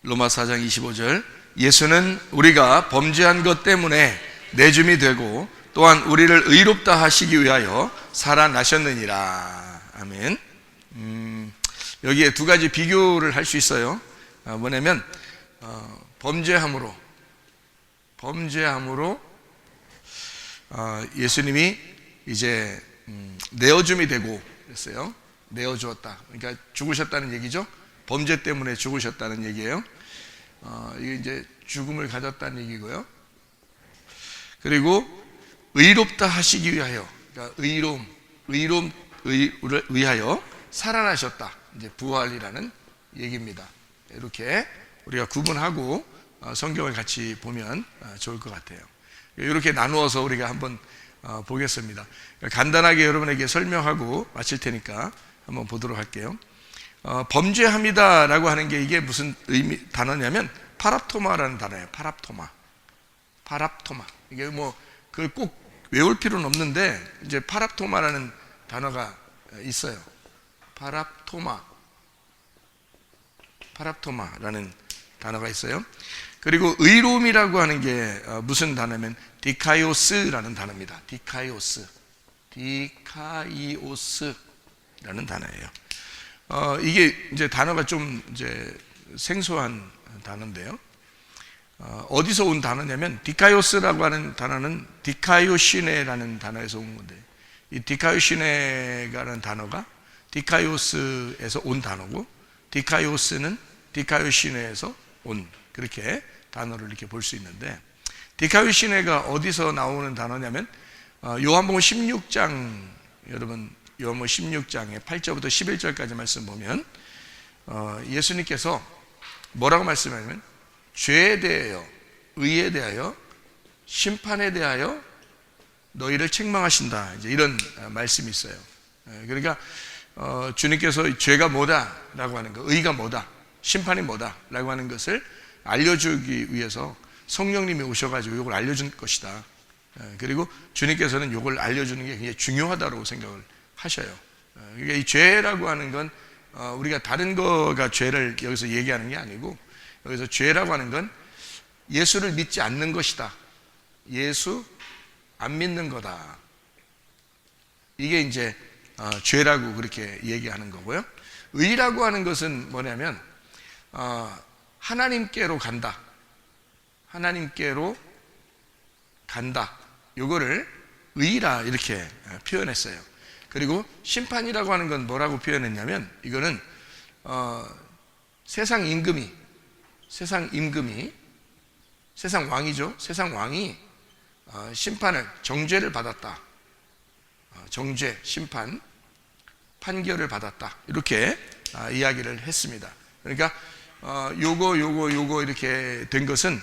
로마 4장 25절, 예수는 우리가 범죄한 것 때문에 내줌이 되고 또한 우리를 의롭다 하시기 위하여 살아나셨느니라. 아멘. 여기에 두 가지 비교를 할 수 있어요. 뭐냐면 범죄함으로 예수님이 이제 내어줌이 되고 그랬어요. 내어주었다. 그러니까 죽으셨다는 얘기죠. 범죄 때문에 죽으셨다는 얘기예요. 이게 이제 죽음을 가졌다는 얘기고요. 그리고 의롭다 하시기 위하여, 그러니까 의로움을 위하여 살아나셨다. 이제 부활이라는 얘기입니다. 이렇게 우리가 구분하고 성경을 같이 보면 좋을 것 같아요. 이렇게 나누어서 우리가 한번 보겠습니다. 간단하게 여러분에게 설명하고 마칠 테니까 한번 보도록 할게요. 범죄함이다 라고 하는 게 이게 무슨 단어냐면 파랍토마라는 단어예요. 파랍토마. 이게 뭐 그걸 꼭 외울 필요는 없는데 이제 파랍토마라는 단어가 있어요. 파랍토마라는 단어가 있어요. 그리고 의로움이라고 하는 게 무슨 단어냐면 디카이오스라는 단어입니다. 디카이오스라는 단어예요. 이게 이제 단어가 좀 이제 생소한 단어인데요. 어디서 온 단어냐면 디카이오스라고 하는 단어는 디카이오시네라는 단어에서 온 건데, 이 디카이오시네라는 단어가 디카이오스에서 온 단어고, 디카이오스는 디카이오시네에서 온, 그렇게 단어를 이렇게 볼 수 있는데, 디카이오시네가 어디서 나오는 단어냐면 요한복음 16장, 여러분 요한복음 16장에 8절부터 11절까지 말씀 보면 예수님께서 뭐라고 말씀하냐면 죄에 대하여, 의에 대하여, 심판에 대하여 너희를 책망하신다, 이제 이런 말씀이 있어요. 그러니까 주님께서 죄가 뭐다라고 하는 것, 의가 뭐다, 심판이 뭐다라고 하는 것을 알려주기 위해서 성령님이 오셔가지고 이걸 알려준 것이다. 그리고 주님께서는 이걸 알려주는 게 굉장히 중요하다고 생각을 하셔요. 그러니까 이 죄라고 하는 건 우리가 다른 거가 죄를 여기서 얘기하는 게 아니고, 여기서 죄라고 하는 건 예수를 믿지 않는 것이다, 예수 안 믿는 거다, 이게 이제 죄라고 그렇게 얘기하는 거고요. 의라고 하는 것은 뭐냐면 하나님께로 간다, 요거를 의라 이렇게 표현했어요. 그리고 심판이라고 하는 건 뭐라고 표현했냐면, 이거는 세상 왕이죠. 세상 왕이 심판을, 정죄를 받았다, 정죄, 심판, 판결을 받았다, 이렇게 이야기를 했습니다. 그러니까 요거 이렇게 된 것은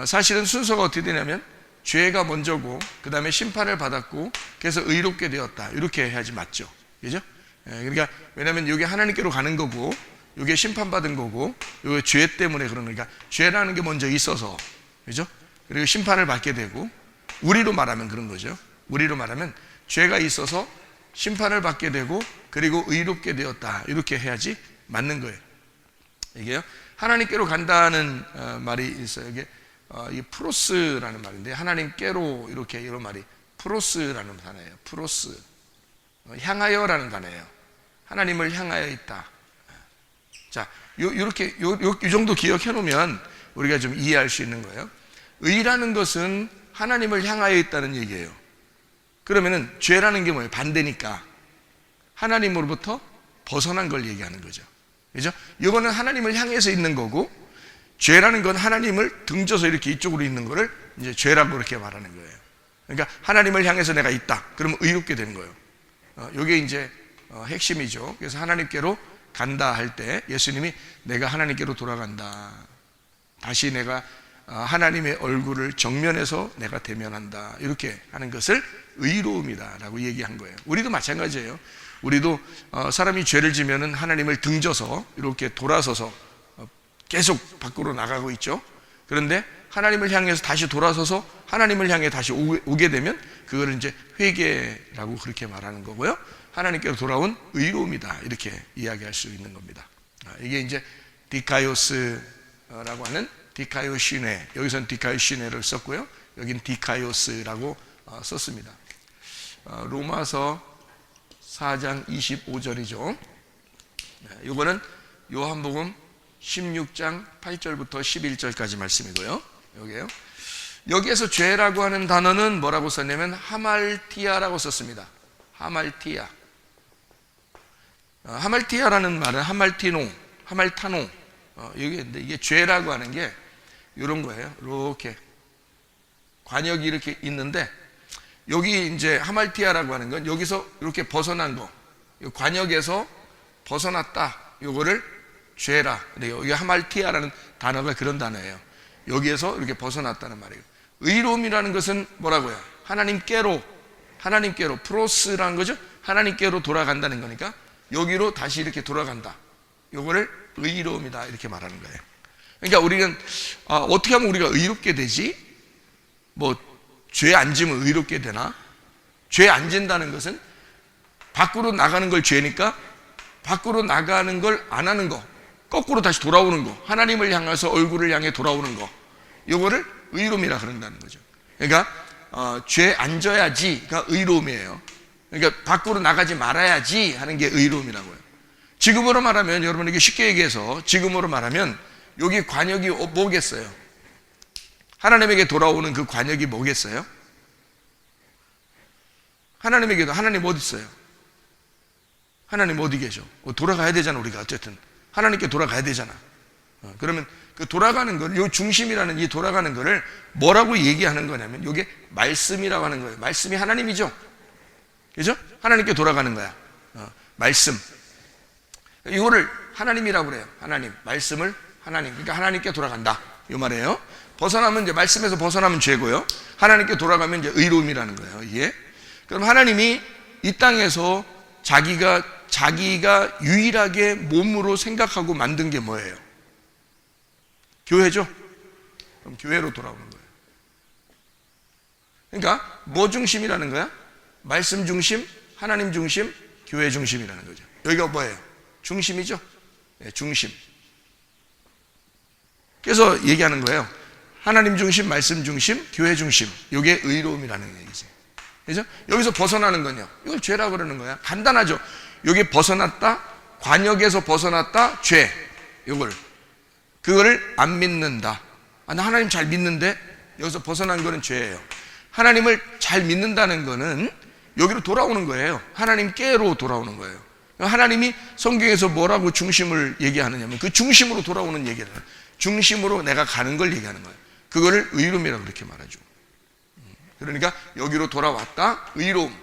사실은 순서가 어떻게 되냐면 죄가 먼저고 그 다음에 심판을 받았고 그래서 의롭게 되었다, 이렇게 해야지 맞죠, 그죠? 그러니까 왜냐하면 이게 하나님께로 가는 거고 이게 심판받은 거고, 이게 죄 때문에 그러는 거니까 죄라는 게 먼저 있어서, 그죠? 그리고 심판을 받게 되고, 우리로 말하면 그런 거죠. 우리로 말하면 죄가 있어서 심판을 받게 되고 그리고 의롭게 되었다, 이렇게 해야지 맞는 거예요. 이게요, 하나님께로 간다는 말이 있어요. 이게 이 프로스라는 말인데, 하나님께로 이렇게 이런 말이 프로스라는 단어예요. 프로스, 향하여라는 단어예요. 하나님을 향하여 있다. 자, 요렇게 이 정도 기억해 놓으면 우리가 좀 이해할 수 있는 거예요. 의라는 것은 하나님을 향하여 있다는 얘기예요. 그러면은 죄라는 게 뭐예요? 반대니까 하나님으로부터 벗어난 걸 얘기하는 거죠, 그죠? 이거는 하나님을 향해서 있는 거고, 죄라는 건 하나님을 등져서 이렇게 이쪽으로 있는 거를 이제 죄라고 그렇게 말하는 거예요. 그러니까 하나님을 향해서 내가 있다, 그러면 의롭게 되는 거예요. 이게 이제 핵심이죠. 그래서 하나님께로 간다 할 때 예수님이 내가 하나님께로 돌아간다, 다시 내가 하나님의 얼굴을 정면에서 내가 대면한다, 이렇게 하는 것을 의로움이다 라고 얘기한 거예요. 우리도 마찬가지예요. 우리도 사람이 죄를 지면은 하나님을 등져서 이렇게 돌아서서 계속 밖으로 나가고 있죠. 그런데 하나님을 향해서 다시 돌아서서 하나님을 향해 다시 오게 되면 그거를 이제 회개라고 그렇게 말하는 거고요. 하나님께로 돌아온 의로움이다, 이렇게 이야기할 수 있는 겁니다. 이게 이제 디카이오스 라고 하는 디카이오시네, 여기서는 디카이오시네를 썼고요, 여긴 디카이오스라고 썼습니다. 로마서 4장 25절이죠. 이거는 요한복음 16장 8절부터 11절까지 말씀이고요. 여기에서 죄라고 하는 단어는 뭐라고 썼냐면 하말티아라고 썼습니다. 하말티아. 하말티아라는 말은 하말타노. 이게 죄라고 하는 게 이런 거예요. 이렇게 관역이 이렇게 있는데, 여기 이제 하말티아라고 하는 건 여기서 이렇게 벗어난 거, 관역에서 벗어났다, 요거를 죄라 그래요. 여기 하말티아라는 단어가 그런 단어예요. 여기에서 이렇게 벗어났다는 말이에요. 의로움이라는 것은 뭐라고요? 하나님께로 프로스라는 거죠. 하나님께로 돌아간다는 거니까 여기로 다시 이렇게 돌아간다, 요거를 의로움이다 이렇게 말하는 거예요. 그러니까 우리는 어떻게 하면 우리가 의롭게 되지? 뭐 죄 안 지면 의롭게 되나? 죄 안 진다는 것은 밖으로 나가는 걸 죄니까 밖으로 나가는 걸 안 하는 거, 거꾸로 다시 돌아오는 거, 하나님을 향해서 얼굴을 향해 돌아오는 거, 요거를 의로움이라 그런다는 거죠. 그러니까 죄 안 져야지가 의로움이에요. 그러니까 밖으로 나가지 말아야지 하는 게 의로움이라고요. 지금으로 말하면, 여러분에게 쉽게 얘기해서 지금으로 말하면 여기 관역이 뭐겠어요? 하나님에게 돌아오는 그 관역이 뭐겠어요? 하나님에게도, 하나님 어디 있어요? 하나님 어디 계셔? 돌아가야 되잖아. 우리가 어쨌든 하나님께 돌아가야 되잖아. 그러면 그 돌아가는 걸, 요 중심이라는 이 돌아가는 거를 뭐라고 얘기하는 거냐면, 요게 말씀이라고 하는 거예요. 말씀이 하나님이죠. 그죠? 하나님께 돌아가는 거야. 말씀. 이거를 하나님이라고 그래요. 하나님. 말씀을 하나님. 그러니까 하나님께 돌아간다, 요 말이에요. 벗어나면, 이제 말씀에서 벗어나면 죄고요, 하나님께 돌아가면 이제 의로움이라는 거예요. 이게. 그럼 하나님이 이 땅에서 자기가 유일하게 몸으로 생각하고 만든 게 뭐예요? 교회죠? 그럼 교회로 돌아오는 거예요. 그러니까 뭐 중심이라는 거야? 말씀 중심, 하나님 중심, 교회 중심이라는 거죠. 여기가 뭐예요? 중심이죠? 네, 중심. 그래서 얘기하는 거예요. 하나님 중심, 말씀 중심, 교회 중심. 이게 의로움이라는 얘기지. 그죠? 여기서 벗어나는 건요, 이걸 죄라고 그러는 거야. 간단하죠? 여기 벗어났다, 관역에서 벗어났다, 죄. 그거를 안 믿는다. 나 하나님 잘 믿는데, 여기서 벗어난 거는 죄예요. 하나님을 잘 믿는다는 거는 여기로 돌아오는 거예요. 하나님께로 돌아오는 거예요. 하나님이 성경에서 뭐라고 중심을 얘기하느냐면 그 중심으로 돌아오는 얘기를, 중심으로 내가 가는 걸 얘기하는 거예요. 그거를 의로움이라고 그렇게 말하죠. 그러니까 여기로 돌아왔다, 의로움,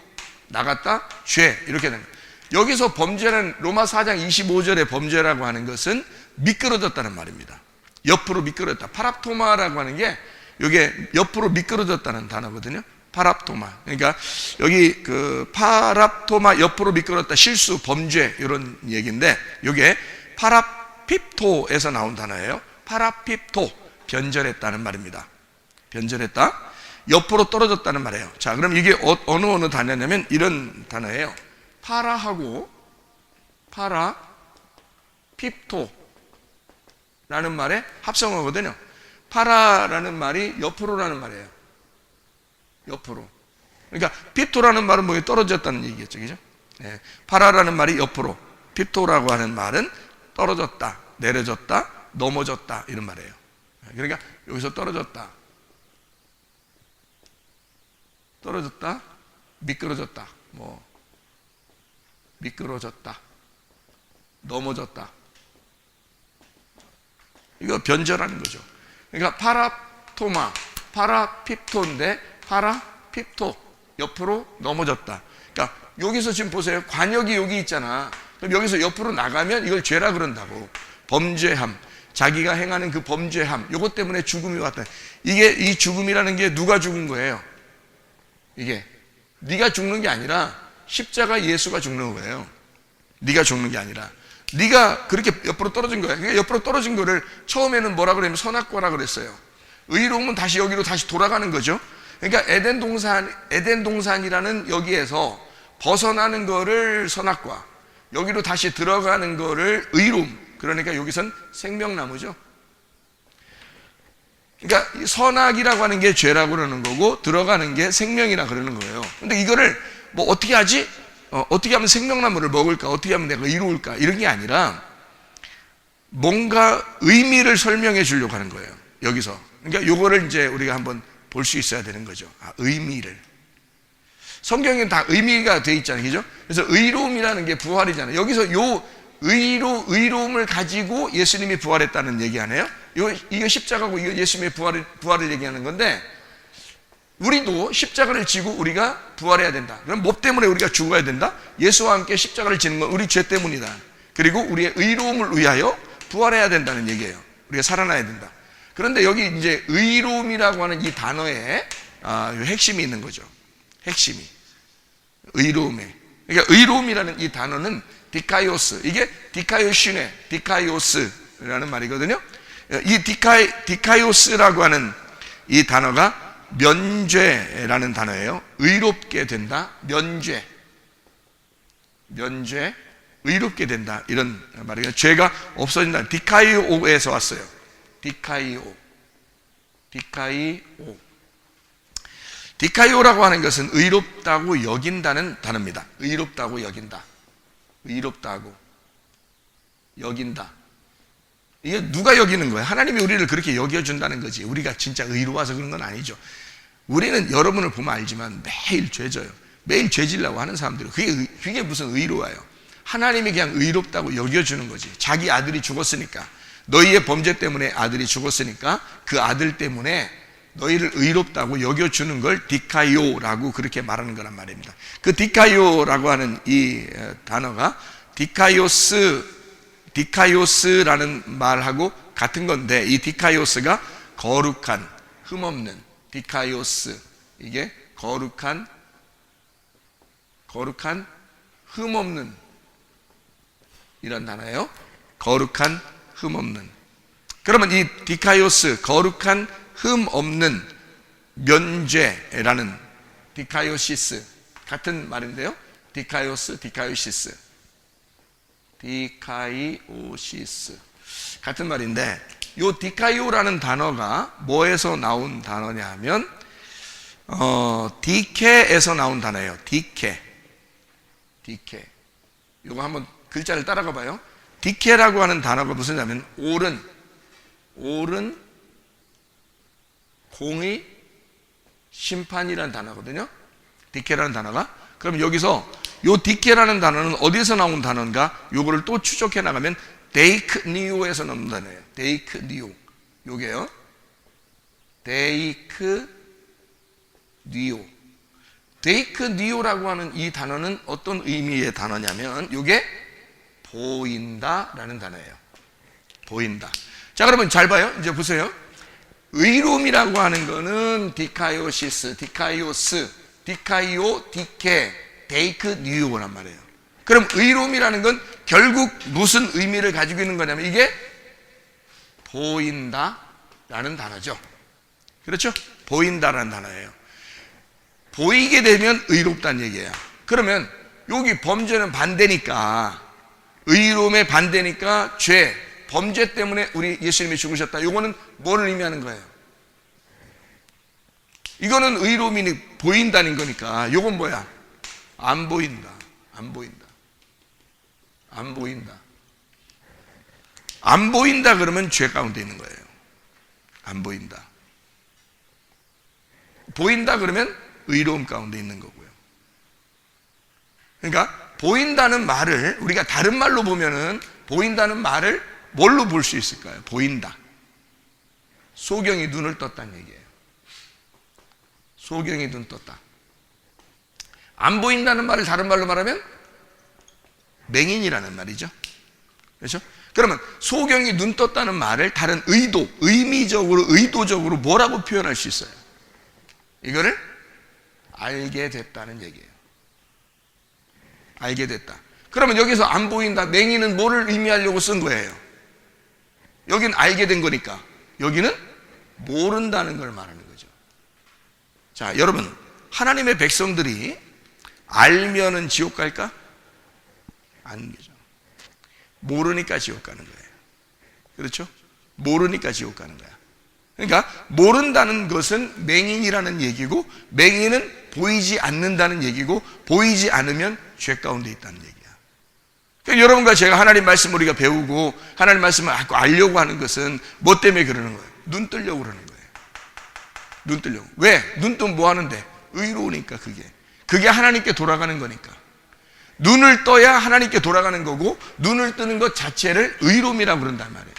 나갔다, 죄, 이렇게 되는 거예요. 여기서 범죄는 로마 4장 25절의 범죄라고 하는 것은 미끄러졌다는 말입니다. 옆으로 미끄러졌다. 파랍토마라고 하는 게 이게 옆으로 미끄러졌다는 단어거든요. 파랍토마. 그러니까 여기 그 파랍토마, 옆으로 미끄러졌다, 실수, 범죄, 이런 얘기인데, 이게 파라핍토에서 나온 단어예요. 파라핍토, 변절했다는 말입니다. 변절했다, 옆으로 떨어졌다는 말이에요. 자, 그럼 이게 어느 단어냐면 이런 단어예요. 파라하고 파라핍토라는 말의 합성어거든요. 파라라는 말이 옆으로라는 말이에요. 옆으로. 그러니까 핍토라는 말은 뭐에 떨어졌다는 얘기겠죠, 그죠? 네. 파라라는 말이 옆으로, 핍토라고 하는 말은 떨어졌다, 내려졌다, 넘어졌다, 이런 말이에요. 그러니까 여기서 떨어졌다, 미끄러졌다, 미끄러졌다, 넘어졌다. 이거 변절하는 거죠. 그러니까 파라핍토인데 파라핍토, 옆으로 넘어졌다. 그러니까 여기서 지금 보세요. 관역이 여기 있잖아. 그럼 여기서 옆으로 나가면 이걸 죄라 그런다고. 범죄함, 자기가 행하는 그 범죄함, 이것 때문에 죽음이 왔다. 이 죽음이라는 게 누가 죽은 거예요? 이게 네가 죽는 게 아니라 십자가 예수가 죽는 거예요. 네가 죽는 게 아니라 네가 그렇게 옆으로 떨어진 거야. 그러니까 옆으로 떨어진 거를 처음에는 뭐라 그러냐면 선악과라 그랬어요. 의로움은 다시 여기로 다시 돌아가는 거죠. 그러니까 에덴 동산이라는 여기에서 벗어나는 거를 선악과, 여기로 다시 들어가는 거를 의로움. 그러니까 여기선 생명나무죠. 그러니까 이 선악이라고 하는 게 죄라고 그러는 거고 들어가는 게 생명이라 그러는 거예요. 근데 이거를 뭐 어떻게 하지? 어떻게 하면 생명나무를 먹을까? 어떻게 하면 내가 이루을까? 이런 게 아니라 뭔가 의미를 설명해 주려고 하는 거예요. 여기서. 그러니까 요거를 이제 우리가 한번 볼 수 있어야 되는 거죠. 의미를. 성경에는 다 의미가 돼 있잖아요. 그죠? 그래서 의로움이라는 게 부활이잖아요. 여기서 요 의로움을 가지고 예수님이 부활했다는 얘기 안 해요? 이거 십자가고 이거 예수님의 부활을 얘기하는 건데, 우리도 십자가를 지고 우리가 부활해야 된다. 그럼 뭐 때문에 우리가 죽어야 된다? 예수와 함께 십자가를 지는 건 우리 죄 때문이다. 그리고 우리의 의로움을 위하여 부활해야 된다는 얘기예요. 우리가 살아나야 된다. 그런데 여기 이제 의로움이라고 하는 이 단어에 핵심이 있는 거죠. 핵심이. 의로움에. 그러니까 의로움이라는 이 단어는 디카이오스. 이게 디카이오시네, 디카이오스라는 말이거든요. 이 디카이오스라고 하는 이 단어가 면죄라는 단어예요. 의롭게 된다. 면죄. 의롭게 된다. 이런 말이에요. 죄가 없어진다. 디카이오에서 왔어요. 디카이오라고 하는 것은 의롭다고 여긴다는 단어입니다. 의롭다고 여긴다. 의롭다고 여긴다. 이게 누가 여기는 거예요? 하나님이 우리를 그렇게 여겨준다는 거지. 우리가 진짜 의로워서 그런 건 아니죠. 우리는 여러분을 보면 알지만 매일 죄져요. 매일 죄지려고 하는 사람들이 그게 무슨 의로워요? 하나님이 그냥 의롭다고 여겨주는 거지. 자기 아들이 죽었으니까, 너희의 범죄 때문에 아들이 죽었으니까 그 아들 때문에 너희를 의롭다고 여겨주는 걸 디카이오라고 그렇게 말하는 거란 말입니다. 그 디카이오라고 하는 이 단어가 디카이오스라는 말하고 같은 건데, 이 디카이오스가 거룩한, 흠없는, 디카이오스, 이게 거룩한, 흠없는 이런 단어예요. 거룩한, 흠없는. 그러면 이 디카이오스, 거룩한, 흠없는 면죄라는 디카이오시스, 같은 말인데요. 디카이오스, 디카이오시스 같은 말인데, 이 디카이오라는 단어가 뭐에서 나온 단어냐면 디케에서 나온 단어예요. 디케. 이거 한번 글자를 따라가 봐요. 디케라고 하는 단어가 무슨 냐면 옳은, 공의, 심판이라는 단어거든요. 디케라는 단어가. 그럼 여기서 요 디케라는 단어는 어디서 나온 단어인가? 요거를 또 추적해 나가면 데이크니오에서 나온 단어예요. 데이크니오. 요게요. 데이크니오라고 하는 이 단어는 어떤 의미의 단어냐면, 요게 보인다라는 단어예요. 보인다. 자, 그러면 잘 봐요. 이제 보세요. 의로움이라고 하는 거는 디카이오시스, 디카이오스, 디카이오, 디케, 데이크니오란 말이에요. 그럼 의로움이라는 건 결국 무슨 의미를 가지고 있는 거냐면, 이게 보인다라는 단어죠. 그렇죠? 보인다라는 단어예요. 보이게 되면 의롭다는 얘기예요. 그러면 여기 범죄는 반대니까, 의로움의 반대니까 죄, 범죄 때문에 우리 예수님이 죽으셨다. 이거는 뭘 의미하는 거예요? 이거는 의로움이 보인다는 거니까, 이건 뭐야? 안 보인다. 안 보인다 그러면 죄 가운데 있는 거예요. 안 보인다. 보인다 그러면 의로움 가운데 있는 거고요. 그러니까 보인다는 말을 우리가 다른 말로 보면은, 보인다는 말을 뭘로 볼 수 있을까요? 보인다. 소경이 눈을 떴다는 얘기예요. 소경이 눈 떴다. 안 보인다는 말을 다른 말로 말하면 맹인이라는 말이죠. 그렇죠? 그러면 소경이 눈 떴다는 말을 다른 의미적으로, 의도적으로 뭐라고 표현할 수 있어요? 이거를 알게 됐다는 얘기예요. 알게 됐다. 그러면 여기서 안 보인다, 맹인은 뭐를 의미하려고 쓴 거예요? 여기는 알게 된 거니까, 여기는 모른다는 걸 말하는 거죠. 자, 여러분, 하나님의 백성들이 알면은 지옥 갈까? 아니죠. 모르니까 지옥 가는 거예요. 그렇죠? 모르니까 지옥 가는 거야. 그러니까 모른다는 것은 맹인이라는 얘기고, 맹인은 보이지 않는다는 얘기고, 보이지 않으면 죄 가운데 있다는 얘기야. 그러니까 여러분과 제가 하나님 말씀을 우리가 배우고 하나님 말씀을 알려고 하는 것은 뭐 때문에 그러는 거예요? 눈 뜨려고 그러는 거예요. 눈 뜨려고. 왜? 눈 뜨면 뭐 하는데? 의로우니까. 그게 하나님께 돌아가는 거니까. 눈을 떠야 하나님께 돌아가는 거고, 눈을 뜨는 것 자체를 의로움이라고 그런단 말이에요.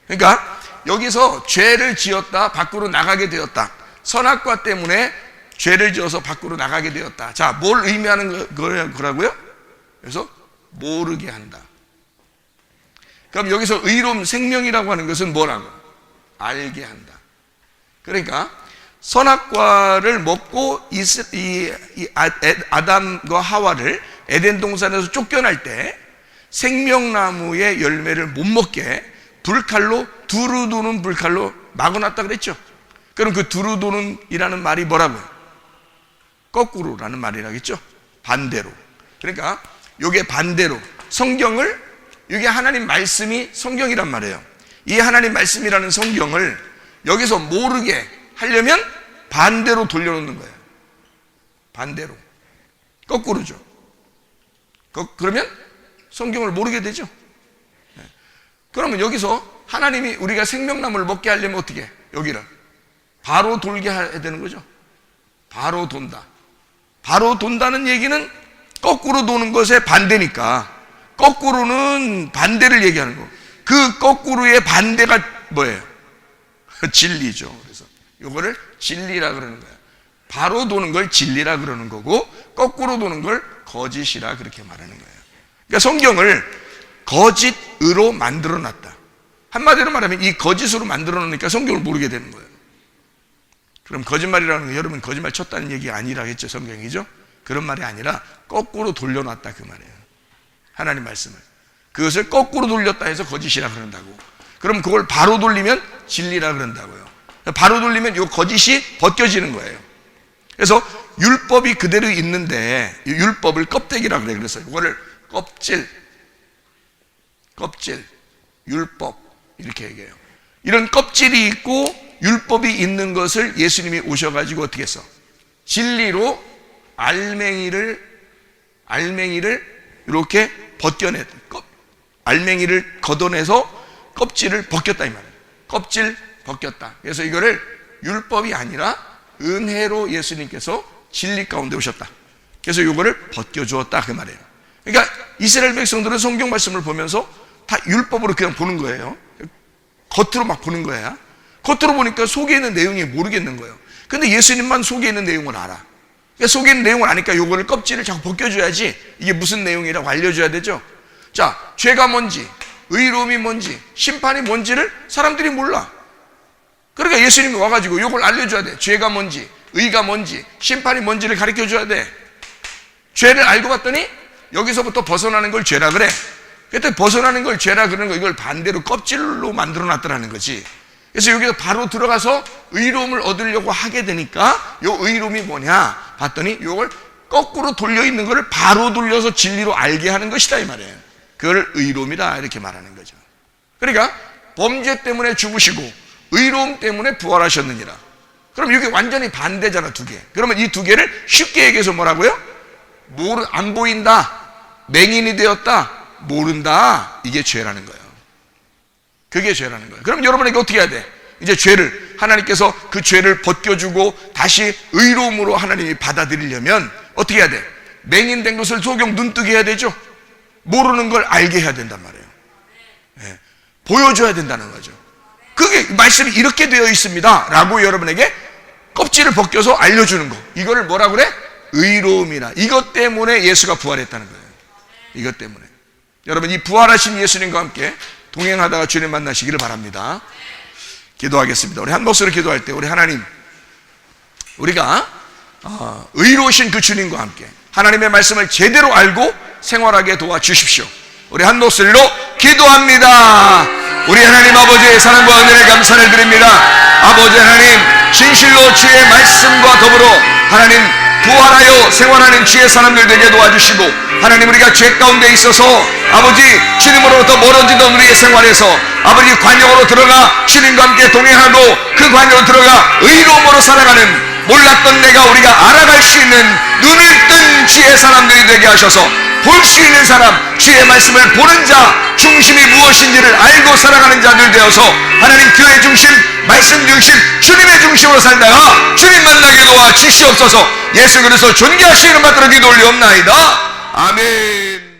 그러니까 여기서 죄를 지었다, 밖으로 나가게 되었다. 선악과 때문에 죄를 지어서 밖으로 나가게 되었다. 자, 뭘 의미하는 거라고요? 그래서 모르게 한다. 그럼 여기서 의로움, 생명이라고 하는 것은 뭐라고? 알게 한다. 그러니까 선악과를 먹고 아담과 하와를 에덴 동산에서 쫓겨날 때 생명나무의 열매를 못 먹게 불칼로, 두루도는 불칼로 막아놨다 그랬죠. 그럼 그 두루도는이라는 말이 뭐라고요? 거꾸로라는 말이라겠죠. 반대로. 그러니까 요게 반대로, 성경을, 이게 하나님 말씀이 성경이란 말이에요. 이 하나님 말씀이라는 성경을 여기서 모르게 하려면 반대로 돌려놓는 거예요. 반대로, 거꾸로죠. 그러면 성경을 모르게 되죠. 그러면 여기서 하나님이 우리가 생명나무를 먹게 하려면 어떻게 해? 여기를 바로 돌게 해야 되는 거죠. 바로 돈다. 바로 돈다는 얘기는 거꾸로 도는 것의 반대니까, 거꾸로는 반대를 얘기하는 거. 그 거꾸로의 반대가 뭐예요? 진리죠. 그래서 이거를 진리라 그러는 거예요. 바로 도는 걸 진리라 그러는 거고, 거꾸로 도는 걸 거짓이라 그렇게 말하는 거예요. 그러니까 성경을 거짓으로 만들어 놨다. 한마디로 말하면 이 거짓으로 만들어 놓으니까 성경을 모르게 되는 거예요. 그럼 거짓말이라는 거, 여러분 거짓말 쳤다는 얘기 아니라 했죠, 성경이죠? 그런 말이 아니라 거꾸로 돌려놨다 그 말이에요. 하나님 말씀을. 그것을 거꾸로 돌렸다 해서 거짓이라 그런다고. 그럼 그걸 바로 돌리면 진리라 그런다고요. 바로 돌리면 이 거짓이 벗겨지는 거예요. 그래서 율법이 그대로 있는데, 율법을 껍데기라 그래. 그래서 이거를 껍질, 율법 이렇게 얘기해요. 이런 껍질이 있고 율법이 있는 것을 예수님이 오셔가지고 어떻게 했어? 진리로 알맹이를 이렇게 알맹이를 걷어내서 껍질을 벗겼다 이 말이에요. 껍질 벗겼다. 그래서 이거를 율법이 아니라 은혜로 예수님께서 진리 가운데 오셨다. 그래서 이거를 벗겨주었다 그 말이에요. 그러니까 이스라엘 백성들은 성경 말씀을 보면서 다 율법으로 그냥 보는 거예요. 겉으로 막 보는 거야. 겉으로 보니까 속에 있는 내용이 모르겠는 거예요. 근데 예수님만 속에 있는 내용을 알아. 그러니까 속에 있는 내용을 아니까 요거를 껍질을 자꾸 벗겨줘야지 이게 무슨 내용이라고 알려줘야 되죠. 자, 죄가 뭔지, 의로움이 뭔지, 심판이 뭔지를 사람들이 몰라. 그러니까 예수님이 와가지고 요걸 알려줘야 돼. 죄가 뭔지, 의가 뭔지, 심판이 뭔지를 가르쳐줘야 돼. 죄를 알고 봤더니 여기서부터 벗어나는 걸 죄라 그래. 그때 벗어나는 걸 죄라 그러는 거, 이걸 반대로 껍질로 만들어 놨더라는 거지. 그래서 여기서 바로 들어가서 의로움을 얻으려고 하게 되니까 요 의로움이 뭐냐 봤더니 요걸 거꾸로 돌려 있는 거를 바로 돌려서 진리로 알게 하는 것이다 이 말이에요. 그걸 의로움이다 이렇게 말하는 거죠. 그러니까 범죄 때문에 죽으시고 의로움 때문에 부활하셨느니라. 그럼 이게 완전히 반대잖아, 두 개. 그러면 이 두 개를 쉽게 얘기해서 뭐라고요? 안 보인다, 맹인이 되었다, 모른다, 이게 죄라는 거예요. 그게 죄라는 거예요. 그럼 여러분에게 어떻게 해야 돼? 이제 죄를, 하나님께서 그 죄를 벗겨주고 다시 의로움으로 하나님이 받아들이려면 어떻게 해야 돼? 맹인된 것을 소경 눈뜨게 해야 되죠. 모르는 걸 알게 해야 된단 말이에요. 네. 보여줘야 된다는 거죠. 그게 말씀이 이렇게 되어 있습니다 라고 여러분에게 껍질을 벗겨서 알려주는 거, 이거를 뭐라 그래? 의로움이라. 이것 때문에 예수가 부활했다는 거예요. 이것 때문에. 여러분, 이 부활하신 예수님과 함께 동행하다가 주님 만나시기를 바랍니다. 기도하겠습니다. 우리 한 목소리로 기도할 때 우리 하나님, 우리가 의로우신 그 주님과 함께 하나님의 말씀을 제대로 알고 생활하게 도와주십시오. 우리 한 목소리로 기도합니다. 우리 하나님 아버지의 사랑과 은혜를 감사를 드립니다. 아버지 하나님, 진실로 주의 말씀과 더불어 하나님 부활하여 생활하는 주의 사람들 되게 도와주시고, 하나님 우리가 죄 가운데 있어서 아버지 주님으로부터 멀어지던 우리의 생활에서 아버지 관용으로 들어가 주님과 함께 동행하고 그 그 안으로 들어가 의로움으로 살아가는, 몰랐던 내가 우리가 알아갈 수 있는 눈을 뜬 주의 사람들이 되게 하셔서 볼 수 있는 사람, 주의 말씀을 보는 자, 중심이 무엇인지를 알고 살아가는 자들 되어서 하나님 교회 중심, 말씀 중심, 주님의 중심으로 살다가 주님 만나게 도와 주시옵소서. 예수 그리스도 존귀하시는 받들어 기도 올리옵나이다. 아멘.